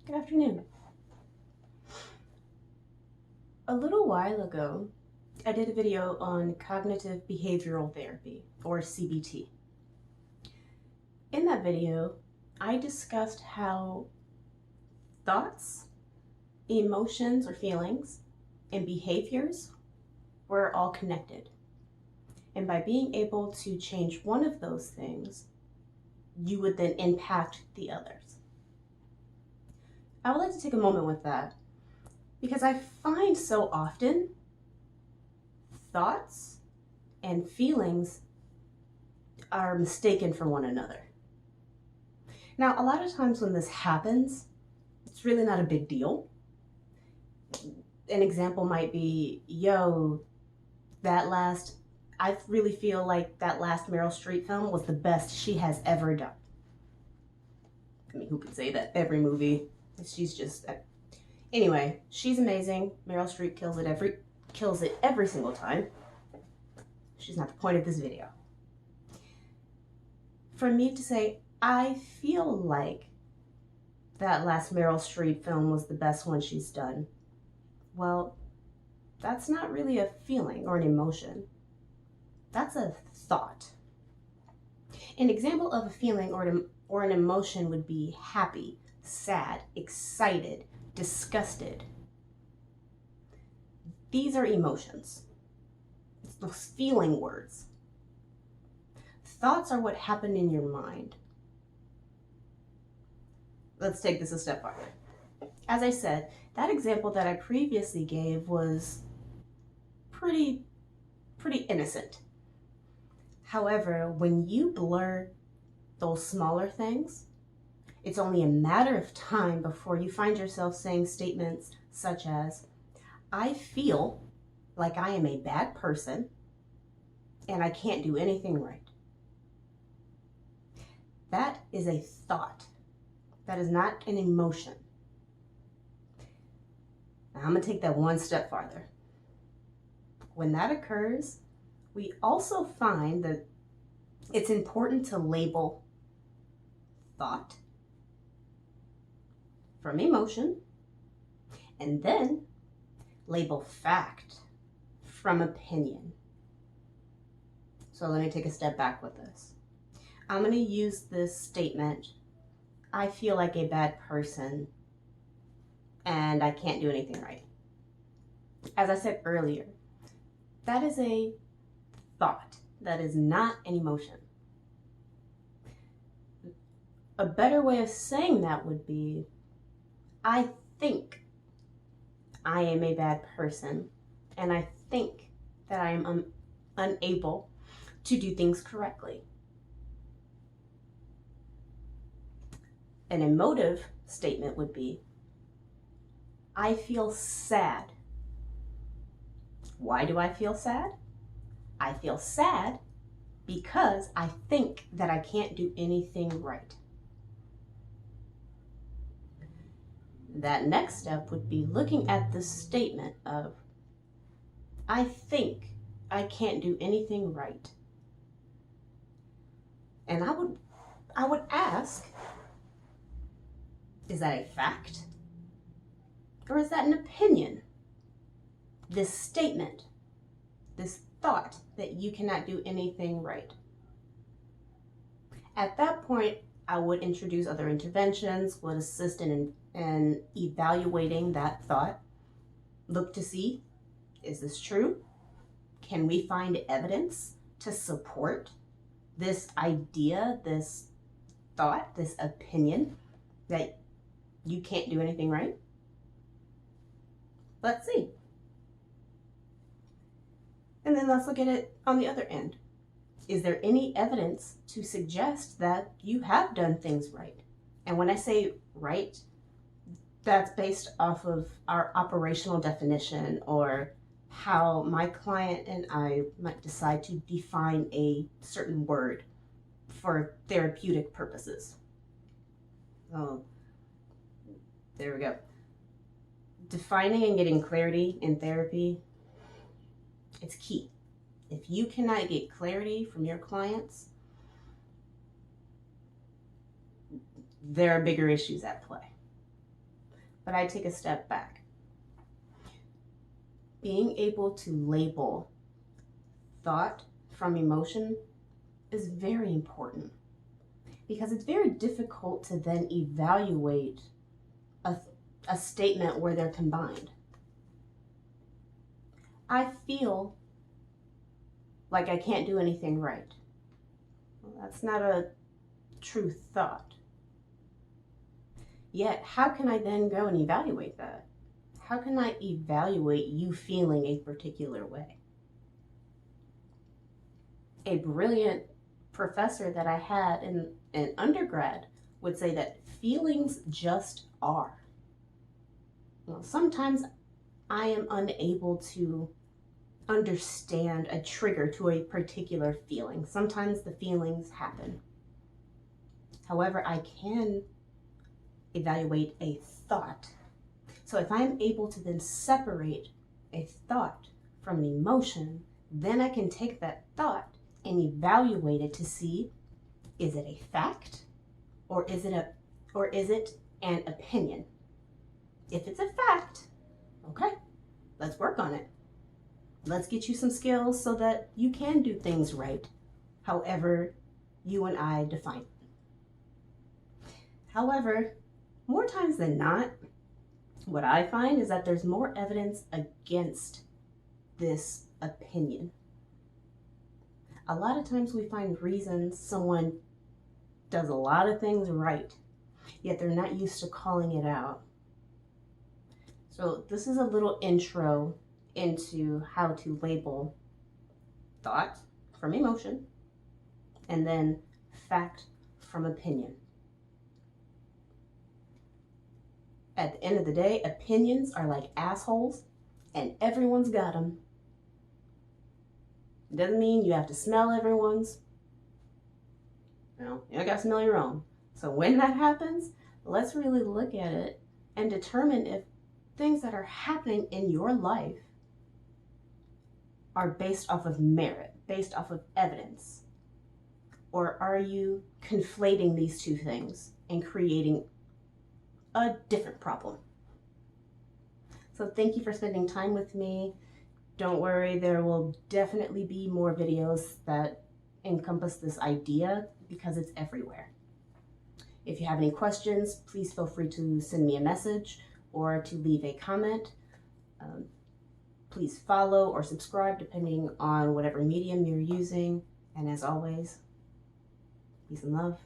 Good afternoon. A little while ago, I did a video on cognitive behavioral therapy, or CBT. In that video, I discussed how thoughts, emotions or feelings, and behaviors were all connected. And by being able to change one of those things, you would then impact the others. I would like to take a moment with that because I find so often thoughts and feelings are mistaken for one another. Now, a lot of times when this happens, it's really not a big deal. An example might be, I really feel like that last Meryl Streep film was the best she has ever done. I mean, who can say that? Every movie, she's just, anyway, she's amazing. Meryl Streep kills it every single time. She's not the point of this video. For me to say, I feel like that last Meryl Streep film was the best one she's done, well, that's not really a feeling or an emotion. That's a thought. An example of a feeling or an emotion would be happy, sad, excited, disgusted. These are emotions. It's those feeling words. Thoughts are what happen in your mind. Let's take this a step farther. As I said, that example that I previously gave was pretty innocent. However, when you blur those smaller things, it's only a matter of time before you find yourself saying statements such as, I feel like I am a bad person and I can't do anything right. That is a thought. That is not an emotion. Now, I'm going to take that one step farther. When that occurs, we also find that it's important to label thought from emotion, and then label fact from opinion. So let me take a step back with this. I'm going to use this statement, I feel like a bad person and I can't do anything right. As I said earlier, that is a thought. That is not an emotion. A better way of saying that would be, I think I am a bad person and I think that I am unable to do things correctly. An emotive statement would be, I feel sad. Why do I feel sad? I feel sad because I think that I can't do anything right. That next step would be looking at the statement of, I think I can't do anything right. And I would ask, is that a fact? Or is that an opinion? This statement, this thought that you cannot do anything right. At that point, I would introduce other interventions, would assist in evaluating that thought. Look to see, is this true? Can we find evidence to support this idea, this thought, this opinion that you can't do anything right? Let's see. And then let's look at it on the other end. Is there any evidence to suggest that you have done things right? And when I say right, that's based off of our operational definition or how my client and I might decide to define a certain word for therapeutic purposes. Oh, there we go. Defining and getting clarity in therapy, it's key. If you cannot get clarity from your clients, there are bigger issues at play. but I take a step back. Being able to label thought from emotion is very important because it's very difficult to then evaluate a statement where they're combined. I feel like I can't do anything right. Well, that's not a true thought. Yet, how can I then go and evaluate that? How can I evaluate you feeling a particular way? A brilliant professor that I had in undergrad would say that feelings just are. Well, sometimes I am unable to understand a trigger to a particular feeling. Sometimes the feelings happen. However, I can evaluate a thought. So if I'm able to then separate a thought from an emotion, then I can take that thought and evaluate it to see, is it a fact or is it an opinion? If it's a fact, okay, let's work on it. Let's get you some skills so that you can do things right, however you and I define it. However, more times than not, what I find is that there's more evidence against this opinion. A lot of times we find reasons someone does a lot of things right, yet they're not used to calling it out. So this is a little intro into how to label thought from emotion and then fact from opinion. At the end of the day, opinions are like assholes and everyone's got them. It doesn't mean you have to smell everyone's. No, you don't got to smell your own. So when that happens, let's really look at it and determine if things that are happening in your life are based off of merit, based off of evidence. Or are you conflating these two things and creating a different problem? So thank you for spending time with me. Don't worry, there will definitely be more videos that encompass this idea because it's everywhere. If you have any questions, please feel free to send me a message or to leave a comment. Please follow or subscribe depending on whatever medium you're using. And as always, peace and love.